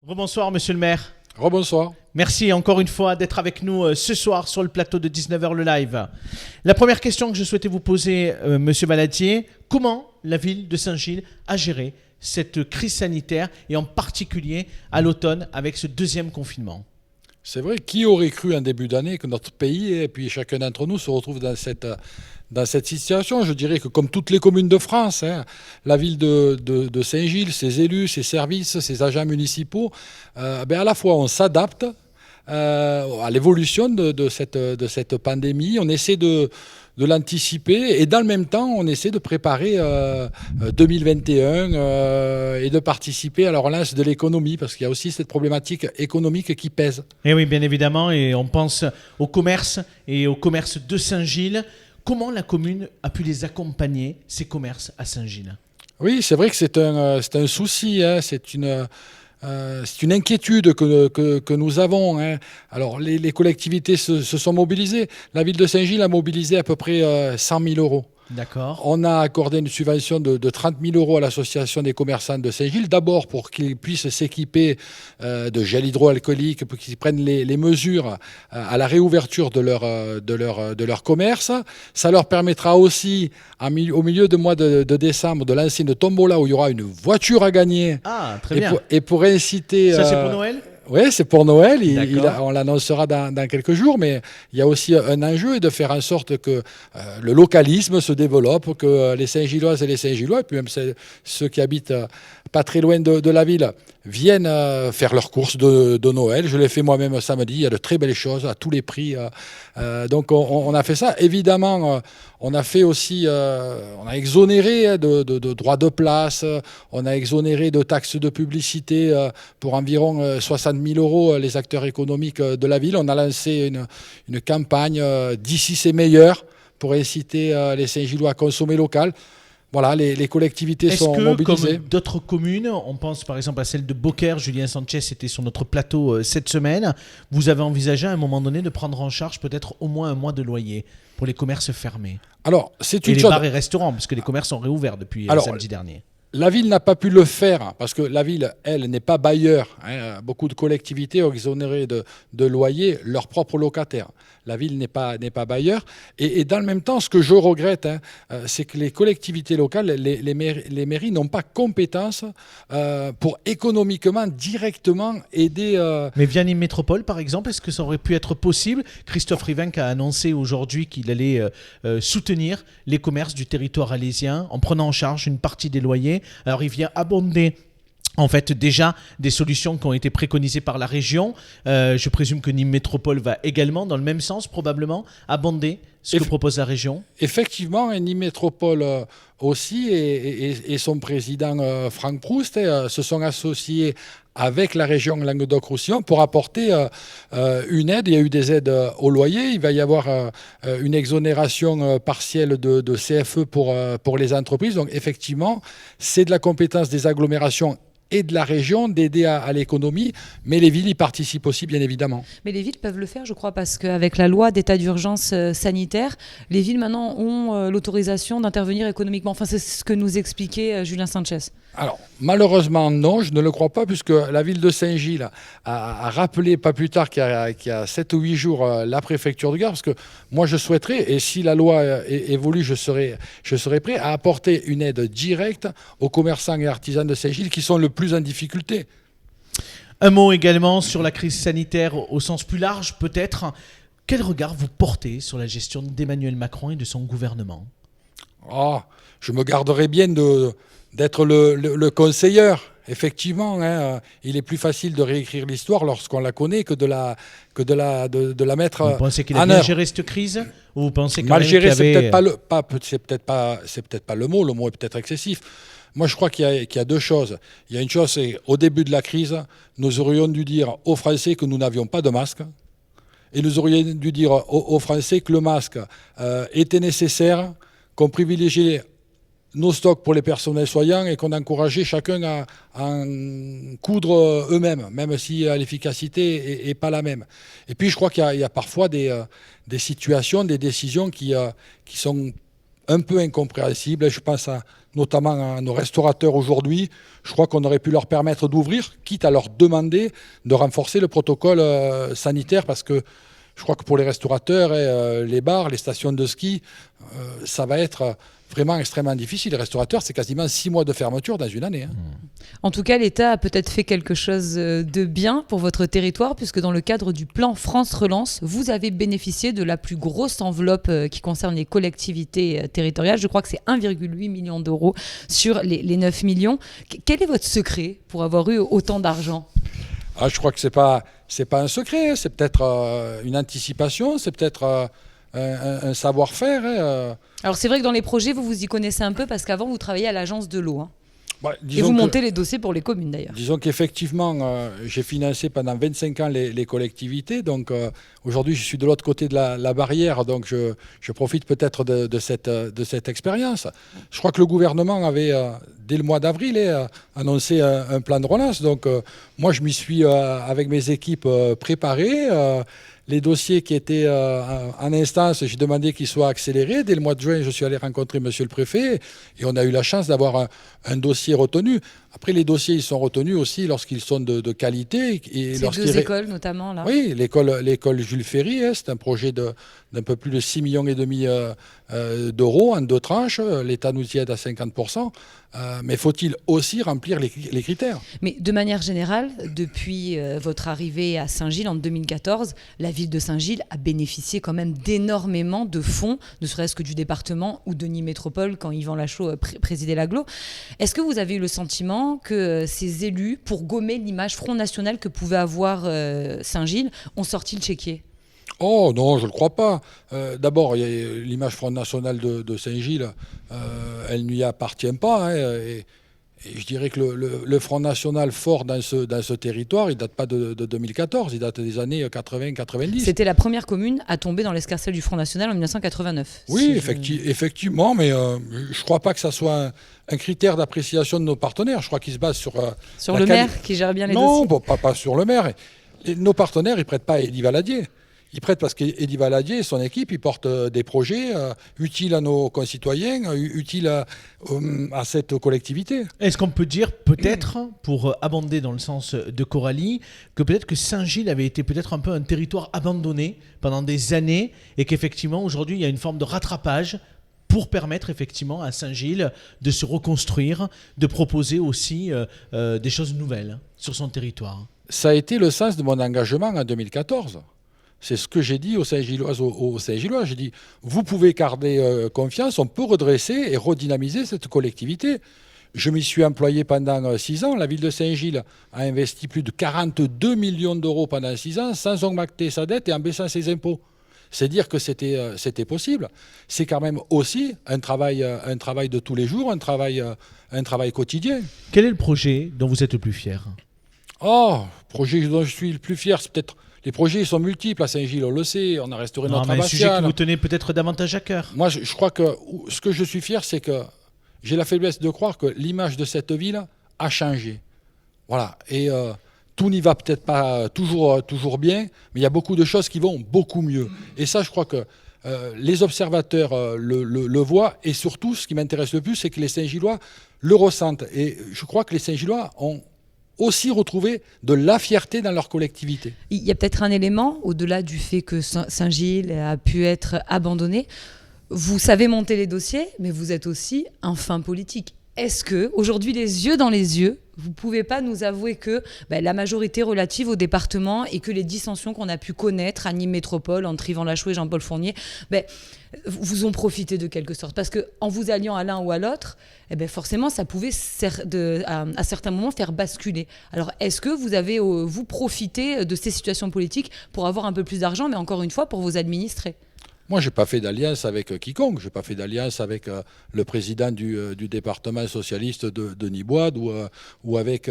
Rebonsoir, monsieur le maire. Rebonsoir. Merci encore une fois d'être avec nous ce soir sur le plateau de 19h le live. La première question que je souhaitais vous poser, monsieur Valadier, comment la ville de Saint-Gilles a géré cette crise sanitaire et en particulier à l'automne avec ce deuxième confinement? C'est vrai, qui aurait cru en début d'année que notre pays et puis chacun d'entre nous se retrouve dans cette situation? Je dirais que comme toutes les communes de France, la ville de Saint-Gilles, ses élus, ses services, ses agents municipaux, à la fois on s'adapte à l'évolution de cette pandémie, on essaie de l'anticiper et dans le même temps on essaie de préparer 2021 et de participer à la relance de l'économie parce qu'il y a aussi cette problématique économique qui pèse. Et oui, bien évidemment, et on pense au commerce et au commerce de Saint-Gilles. Comment la commune a pu les accompagner, ces commerces à Saint-Gilles? Oui, c'est vrai que c'est un souci, c'est une inquiétude que nous avons. Alors, les collectivités se sont mobilisées. La ville de Saint-Gilles a mobilisé à peu près 100 000 euros. D'accord. On a accordé une subvention de 30 000 euros à l'association des commerçants de Saint-Gilles, d'abord pour qu'ils puissent s'équiper de gel hydroalcoolique, pour qu'ils prennent les mesures à la réouverture de leur commerce. Ça leur permettra aussi, au milieu du mois de décembre, de lancer une tombola où il y aura une voiture à gagner. Ah, très bien. Et pour inciter... Ça, c'est pour Noël ? Oui, c'est pour Noël. On l'annoncera dans quelques jours, mais il y a aussi un enjeu de faire en sorte que le localisme se développe, que les Saint-Gilloises et les Saint-Gillois, et puis même ceux qui habitent pas très loin de la ville, viennent faire leurs courses de Noël. Je l'ai fait moi-même samedi. Il y a de très belles choses à tous les prix. Donc on a fait ça. Évidemment, on a fait aussi, on a exonéré de droits de place, on a exonéré de taxes de publicité pour environ 60 000 euros les acteurs économiques de la ville. On a lancé une campagne d'ici c'est meilleur pour inciter les Saint-Gillois à consommer local. Voilà, les collectivités sont mobilisées. Est-ce que, comme d'autres communes, on pense par exemple à celle de Beaucaire, Julien Sanchez était sur notre plateau cette semaine, vous avez envisagé à un moment donné de prendre en charge peut-être au moins un mois de loyer pour les commerces fermés? Alors, c'est et une les chose... bars et restaurants, parce que les commerces sont réouverts depuis samedi dernier. La ville n'a pas pu le faire parce que la ville, elle, n'est pas bailleur. Beaucoup de collectivités ont exonéré de loyer leurs propres locataires. La ville n'est pas bailleur. Et dans le même temps, ce que je regrette, c'est que les collectivités locales, les mairies n'ont pas compétence pour économiquement, directement aider... Mais via Nîmes Métropole, par exemple, est-ce que ça aurait pu être possible? Christophe Rivenc a annoncé aujourd'hui qu'il allait soutenir les commerces du territoire alésien en prenant en charge une partie des loyers. Alors, il vient abonder en fait déjà des solutions qui ont été préconisées par la région. Je présume que Nîmes Métropole va également, dans le même sens, probablement, abonder ce que propose la région. Effectivement, Nîmes Métropole aussi et son président Franck Proust se sont associés avec la région Languedoc-Roussillon pour apporter une aide. Il y a eu des aides au loyer. Il va y avoir une exonération partielle de CFE pour les entreprises. Donc effectivement, c'est de la compétence des agglomérations et de la région d'aider à l'économie, mais les villes y participent aussi, bien évidemment. Mais les villes peuvent le faire, je crois, parce qu'avec la loi d'état d'urgence sanitaire, les villes maintenant ont l'autorisation d'intervenir économiquement. Enfin, c'est ce que nous expliquait Julien Sanchez. Alors, malheureusement, non, je ne le crois pas, puisque la ville de Saint-Gilles a rappelé, pas plus tard qu'il y a 7 ou 8 jours, la préfecture de Gard, parce que moi, je souhaiterais, et si la loi évolue, je serai prêt à apporter une aide directe aux commerçants et artisans de Saint-Gilles qui sont le plus en difficulté. Un mot également sur la crise sanitaire au sens plus large, peut-être. Quel regard vous portez sur la gestion d'Emmanuel Macron et de son gouvernement? Je me garderai bien d'être le conseiller. Effectivement, il est plus facile de réécrire l'histoire lorsqu'on la connaît que de la mettre en œuvre. Vous pensez qu'il a bien géré cette crise, ou vous pensez mal géré, c'est peut-être pas le mot. Le mot est peut-être excessif. Moi, je crois qu'il y a deux choses. Il y a une chose, c'est au début de la crise, nous aurions dû dire aux Français que nous n'avions pas de masque. Et nous aurions dû dire aux Français que le masque était nécessaire, qu'on privilégiait nos stocks pour les personnels soignants et qu'on encourageait chacun à en coudre eux-mêmes, même si l'efficacité n'est pas la même. Et puis, je crois qu'il y a parfois des situations, des décisions qui sont un peu incompréhensibles. Je pense notamment à nos restaurateurs aujourd'hui. Je crois qu'on aurait pu leur permettre d'ouvrir, quitte à leur demander de renforcer le protocole sanitaire, parce que je crois que pour les restaurateurs, les bars, les stations de ski, ça va être vraiment extrêmement difficile. Les restaurateurs, c'est quasiment 6 mois de fermeture dans une année. En tout cas, l'État a peut-être fait quelque chose de bien pour votre territoire, puisque dans le cadre du plan France Relance, vous avez bénéficié de la plus grosse enveloppe qui concerne les collectivités territoriales. Je crois que c'est 1,8 million d'euros sur les 9 millions. Quel est votre secret pour avoir eu autant d'argent ? Je crois que c'est pas un secret, c'est peut-être une anticipation, c'est peut-être un savoir-faire. Alors c'est vrai que dans les projets, vous y connaissez un peu, parce qu'avant, vous travailliez à l'agence de l'eau. Et vous que, montez les dossiers pour les communes d'ailleurs. Disons qu'effectivement, j'ai financé pendant 25 ans les collectivités. Donc aujourd'hui, je suis de l'autre côté de la barrière. Donc je profite peut-être de cette expérience. Je crois que le gouvernement avait, dès le mois d'avril, annoncé un plan de relance. Donc moi, je m'y suis, avec mes équipes, préparé. Les dossiers qui étaient en instance, j'ai demandé qu'ils soient accélérés. Dès le mois de juin, je suis allé rencontrer monsieur le préfet et on a eu la chance d'avoir un dossier retenu. Après, les dossiers, ils sont retenus aussi lorsqu'ils sont de qualité. C'est 2 écoles notamment, là. Oui, l'école Jules Ferry, c'est un projet d'un peu plus de 6,5 millions d'euros en 2 tranches. L'État nous y aide à 50%. Mais faut-il aussi remplir les critères ? Mais de manière générale, depuis votre arrivée à Saint-Gilles en 2014, la ville de Saint-Gilles a bénéficié quand même d'énormément de fonds, ne serait-ce que du département ou de Nîmes Métropole quand Yvan Lachaud présidait l'agglo. Est-ce que vous avez eu le sentiment que ces élus, pour gommer l'image Front National que pouvait avoir Saint-Gilles, ont sorti le chéquier ? Oh non, je ne le crois pas. D'abord, l'image Front National de Saint-Gilles, elle ne lui appartient pas. Et je dirais que le Front National fort dans ce territoire, il ne date pas de 2014, il date des années 80-90. C'était la première commune à tomber dans l'escarcelle du Front National en 1989. Oui, effectivement, mais je ne crois pas que ça soit un critère d'appréciation de nos partenaires. Je crois qu'ils se basent sur le maire qui gère bien les dossiers. Non, pas sur le maire. Nos partenaires, ils ne prêtent pas à Eddie Valadier. Ils prêtent parce qu'Eddie Valadier et son équipe, ils portent des projets utiles à nos concitoyens, utiles à cette collectivité. Est-ce qu'on peut dire peut-être, pour abonder dans le sens de Coralie, que peut-être que Saint-Gilles avait été peut-être un peu un territoire abandonné pendant des années et qu'effectivement aujourd'hui il y a une forme de rattrapage pour permettre effectivement à Saint-Gilles de se reconstruire, de proposer aussi des choses nouvelles sur son territoire ? Ça a été le sens de mon engagement en 2014. C'est ce que j'ai dit aux Saint-Gillois. J'ai dit, vous pouvez garder confiance, on peut redresser et redynamiser cette collectivité. Je m'y suis employé pendant 6 ans. La ville de Saint-Gilles a investi plus de 42 millions d'euros pendant 6 ans sans augmenter sa dette et en baissant ses impôts. C'est dire que c'était possible. C'est quand même aussi un travail de tous les jours, un travail quotidien. Quel est le projet dont vous êtes le plus fier ? Projet dont je suis le plus fier, c'est peut-être... Les projets sont multiples à Saint-Gilles, on le sait, on a restauré notre abbatiale. Un sujet qui vous tenait peut-être davantage à cœur. Moi, je crois que ce que je suis fier, c'est que j'ai la faiblesse de croire que l'image de cette ville a changé. Voilà. Et tout n'y va peut-être pas toujours bien, mais il y a beaucoup de choses qui vont beaucoup mieux. Et ça, je crois que les observateurs le voient. Et surtout, ce qui m'intéresse le plus, c'est que les Saint-Gillois le ressentent. Et je crois que les Saint-Gillois ont aussi retrouver de la fierté dans leur collectivité. Il y a peut-être un élément, au-delà du fait que Saint-Gilles a pu être abandonné. Vous savez monter les dossiers, mais vous êtes aussi un fin politique. Est-ce que, aujourd'hui, les yeux dans les yeux, vous ne pouvez pas nous avouer que la majorité relative au département et que les dissensions qu'on a pu connaître à Nîmes Métropole, entre Yvan Lachaud et Jean-Paul Fournier, vous ont profité de quelque sorte ? Parce qu'en vous alliant à l'un ou à l'autre, forcément, ça pouvait à certains moments faire basculer. Alors, est-ce que vous avez, vous, profité de ces situations politiques pour avoir un peu plus d'argent, mais encore une fois, pour vous administrer ? Moi, je n'ai pas fait d'alliance avec quiconque. Je n'ai pas fait d'alliance avec le président du département socialiste de Nîmes-Boide ou avec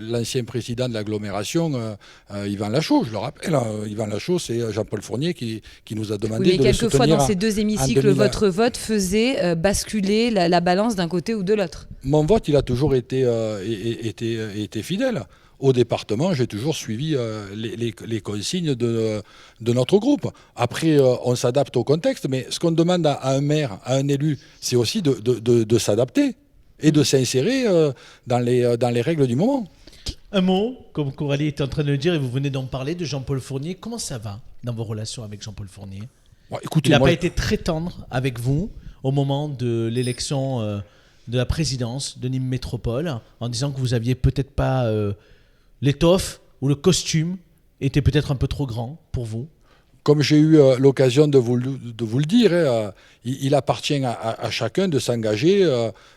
l'ancien président de l'agglomération, Yvan Lachaud. Je le rappelle, Yvan Lachaud, c'est Jean-Paul Fournier qui nous a demandé de le soutenir. Quelquefois, dans ces 2 hémicycles, votre vote faisait basculer la balance d'un côté ou de l'autre. Mon vote, il a toujours été fidèle. au département, j'ai toujours suivi les consignes de notre groupe. Après, on s'adapte au contexte, mais ce qu'on demande à un maire, à un élu, c'est aussi de s'adapter et de s'insérer dans les règles du moment. Un mot, comme Coralie était en train de le dire, et vous venez d'en parler, de Jean-Paul Fournier. Comment ça va dans vos relations avec Jean-Paul Fournier? Écoutez, il n'a pas été très tendre avec vous au moment de l'élection de la présidence de Nîmes Métropole, en disant que vous aviez peut-être pas l'étoffe ou le costume était peut-être un peu trop grand pour vous? Comme j'ai eu l'occasion de vous le dire, il appartient à chacun de s'engager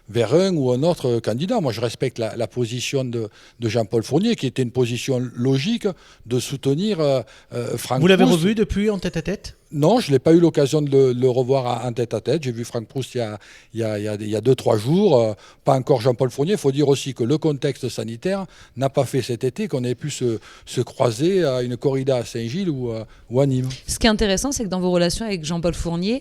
vers un ou un autre candidat. Moi, je respecte la position de Jean-Paul Fournier, qui était une position logique de soutenir Franck Proust. Vous l'avez revu depuis en tête-à-tête ? Non, je n'ai pas eu l'occasion de le revoir en tête-à-tête. J'ai vu Franck Proust il y a 2-3 jours. Pas encore Jean-Paul Fournier. Il faut dire aussi que le contexte sanitaire n'a pas fait cet été qu'on ait pu se croiser à une corrida à Saint-Gilles ou à Nîmes. Ce qui est intéressant, c'est que dans vos relations avec Jean-Paul Fournier,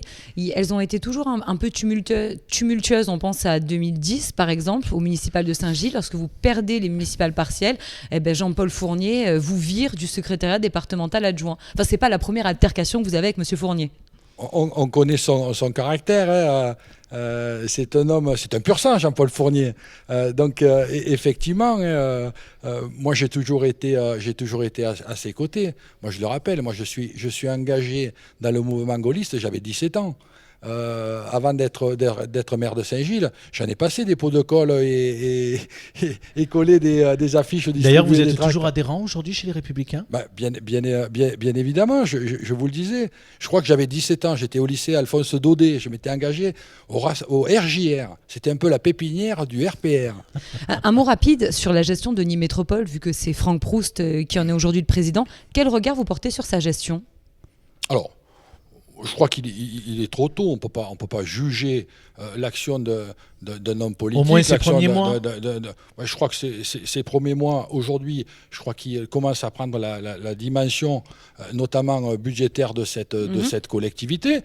elles ont été toujours un peu tumultueuses. On pense à 2010, par exemple, au municipal de Saint-Gilles. Lorsque vous perdez les municipales partielles, Jean-Paul Fournier vous vire du secrétariat départemental adjoint. Enfin, c'est pas la première altercation que vous avez avec M. Fournier. On connaît son caractère. C'est un homme, c'est un pur sang, Jean-Paul Fournier. Donc, effectivement, moi, j'ai toujours été à ses côtés. Moi, je le rappelle, moi, je suis engagé dans le mouvement gaulliste, j'avais 17 ans. Avant d'être maire de Saint-Gilles, j'en ai passé des pots de colle et collé des affiches. D'ailleurs, vous êtes toujours adhérent aujourd'hui chez les Républicains ? Bien évidemment, je vous le disais. Je crois que j'avais 17 ans, j'étais au lycée Alphonse Daudet, je m'étais engagé au RJR. C'était un peu la pépinière du RPR. Un mot rapide sur la gestion de Nîmes Métropole, vu que c'est Franck Proust qui en est aujourd'hui le président. Quel regard vous portez sur sa gestion ? Alors, je crois qu'il est trop tôt. On peut pas juger l'action d'un homme politique. Au moins ses premiers mois. Je crois que ces premiers mois, aujourd'hui, je crois qu'il commence à prendre la dimension, notamment budgétaire de cette collectivité.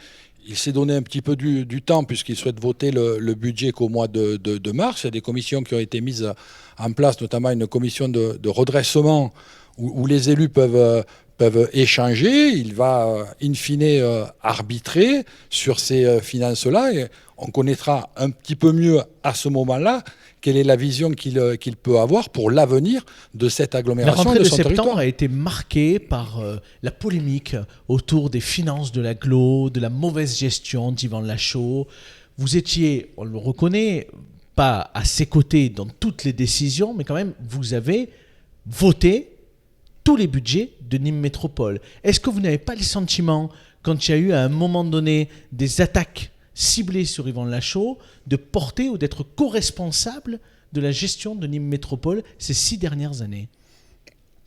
Il s'est donné un petit peu du temps puisqu'il souhaite voter le budget qu'au mois de mars. Il y a des commissions qui ont été mises en place, notamment une commission de redressement où les élus peuvent échanger. Il va, in fine, arbitrer sur ces finances-là. Et on connaîtra un petit peu mieux à ce moment-là quelle est la vision qu'il peut avoir pour l'avenir de cette agglomération. La rentrée de son septembre territoire a été marquée par la polémique autour des finances de l'agglo, de la mauvaise gestion d'Yvan Lachaud. Vous étiez, on le reconnaît, pas à ses côtés dans toutes les décisions, mais quand même, vous avez voté tous les budgets de Nîmes Métropole. Est-ce que vous n'avez pas le sentiment, quand il y a eu à un moment donné des attaques ciblées sur Yvan Lachaud, de porter ou d'être co-responsable de la gestion de Nîmes Métropole ces 6 dernières années ?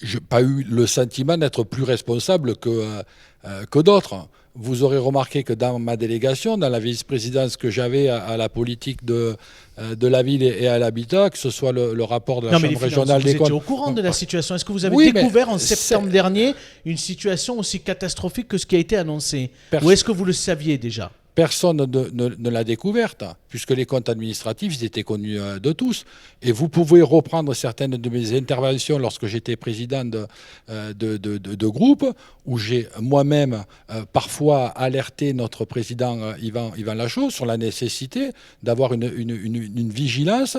Je n'ai pas eu le sentiment d'être plus responsable que d'autres. Vous aurez remarqué que dans ma délégation, dans la vice-présidence que j'avais à la politique de la ville et à l'habitat, que ce soit le rapport de la Chambre régionale des comptes... Vous étiez au courant de la situation. Est-ce que vous avez découvert en septembre dernier une situation aussi catastrophique que ce qui a été annoncé ? Ou est-ce que vous le saviez déjà ? Personne ne l'a découverte, puisque les comptes administratifs ils étaient connus de tous. Et vous pouvez reprendre certaines de mes interventions lorsque j'étais président de groupe, où j'ai moi-même parfois alerté notre président Yvan Lachaud sur la nécessité d'avoir une vigilance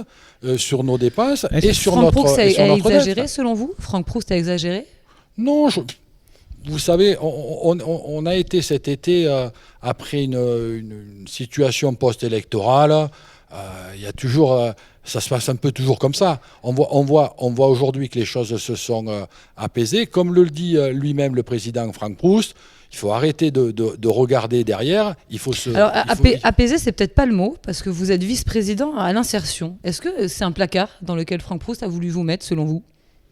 sur nos dépenses et sur Franck notre Proust a exagéré, dette. selon vous ? Franck Proust a exagéré ? Non, vous savez, on a été cet été, après une situation post-électorale, il y a toujours, ça se passe un peu toujours comme ça. On voit aujourd'hui que les choses se sont apaisées. Comme le dit lui-même le président Franck Proust, il faut arrêter de regarder derrière. Alors, apaiser, c'est peut-être pas le mot, parce que vous êtes vice-président à l'insertion. Est-ce que c'est un placard dans lequel Franck Proust a voulu vous mettre, selon vous ?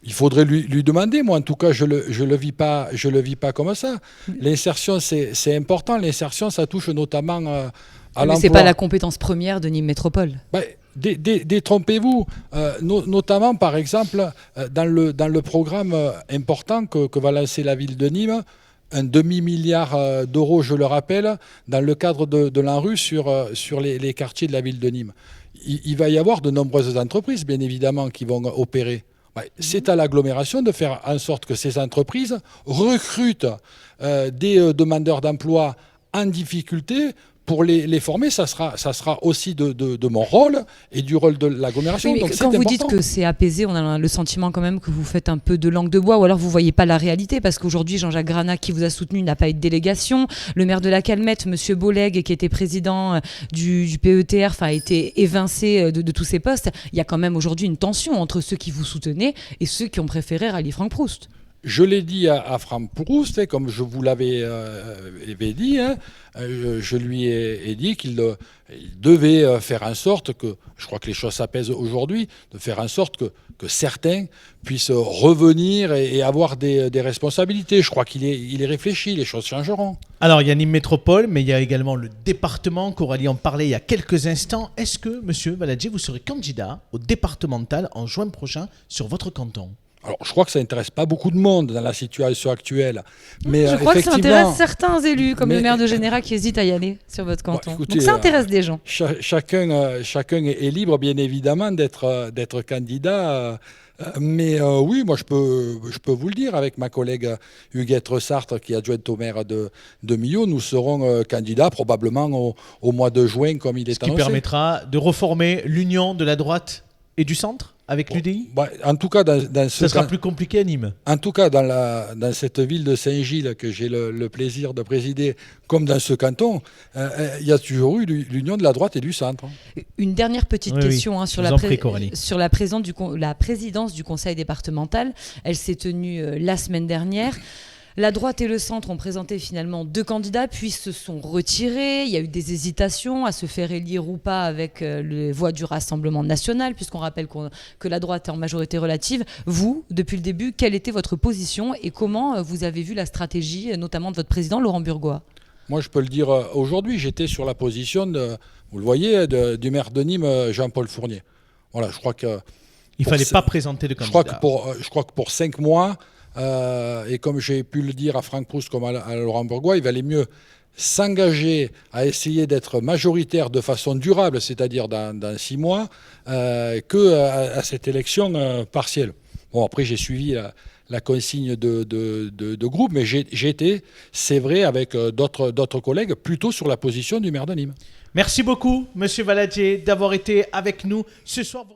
Il faudrait lui demander. Moi, en tout cas, je le vis pas comme ça. L'insertion, c'est important. L'insertion, ça touche notamment à l'emploi. Mais c'est pas la compétence première de Nîmes Métropole. Détrompez-vous. Notamment, par exemple, dans le programme important que va lancer la ville de Nîmes, un demi-milliard d'euros, je le rappelle, dans le cadre de l'ANRU sur les quartiers de la ville de Nîmes. Il va y avoir de nombreuses entreprises, bien évidemment, qui vont opérer. C'est à l'agglomération de faire en sorte que ces entreprises recrutent des demandeurs d'emploi en difficulté. Pour les former, ça sera aussi de mon rôle et du rôle de l'agglomération. Oui, donc quand vous dites que c'est apaisé, on a le sentiment quand même que vous faites un peu de langue de bois, ou alors vous ne voyez pas la réalité, parce qu'aujourd'hui, Jean-Jacques Granat, qui vous a soutenu, n'a pas eu de délégation. Le maire de la Calmette, M. Boleg, qui était président du PETR, a été évincé de tous ses postes. Il y a quand même aujourd'hui une tension entre ceux qui vous soutenaient et ceux qui ont préféré rallier Franck Proust. Je l'ai dit à Franck Proust, comme je vous l'avais dit, je lui ai dit qu'il devait faire en sorte que, je crois que les choses s'apaisent aujourd'hui, de faire en sorte que certains puissent revenir et avoir des responsabilités. Je crois qu'il est réfléchi, les choses changeront. Alors, il y a Nîmes Métropole, mais il y a également le département. Coralie en parlait il y a quelques instants. Est-ce que, monsieur Baladji, vous serez candidat au départemental en juin prochain sur votre canton ? Alors, je crois que ça n'intéresse pas beaucoup de monde dans la situation actuelle. Mais, je crois que ça intéresse certains élus, comme le maire de Général qui hésite à y aller sur votre canton. Écoutez, donc ça intéresse des gens. Chacun est libre, bien évidemment, d'être candidat. Mais oui, moi, je peux vous le dire, avec ma collègue Huguette Ressart, qui est adjointe au maire de Millau, nous serons candidats probablement au mois de juin, comme il est annoncé. Ce qui permettra de reformer l'union de la droite et du centre avec l'UDI ? En tout cas, ça sera plus compliqué à Nîmes. En tout cas, dans cette ville de Saint-Gilles que j'ai le plaisir de présider, comme dans ce canton, il y a toujours eu l'union de la droite et du centre. Une dernière petite question sur la présidence du conseil départemental. Elle s'est tenue la semaine dernière. La droite et le centre ont présenté finalement 2 candidats, puis se sont retirés. Il y a eu des hésitations à se faire élire ou pas avec les voix du Rassemblement national, puisqu'on rappelle que la droite est en majorité relative. Vous, depuis le début, quelle était votre position et comment vous avez vu la stratégie, notamment de votre président Laurent Burgoa ? Moi, je peux le dire aujourd'hui, j'étais sur la position, vous le voyez, du maire de Nîmes, Jean-Paul Fournier. Voilà, je crois que... Il ne fallait pas présenter de candidat. Je crois que pour 5 mois... et comme j'ai pu le dire à Franck Proust comme à Laurent Burgoa, il valait mieux s'engager à essayer d'être majoritaire de façon durable, c'est-à-dire dans 6 mois, qu'à cette élection partielle. Bon, après, j'ai suivi la consigne de groupe, mais j'étais, c'est vrai, avec d'autres collègues, plutôt sur la position du maire de Nîmes. Merci beaucoup, monsieur Baladji, d'avoir été avec nous ce soir.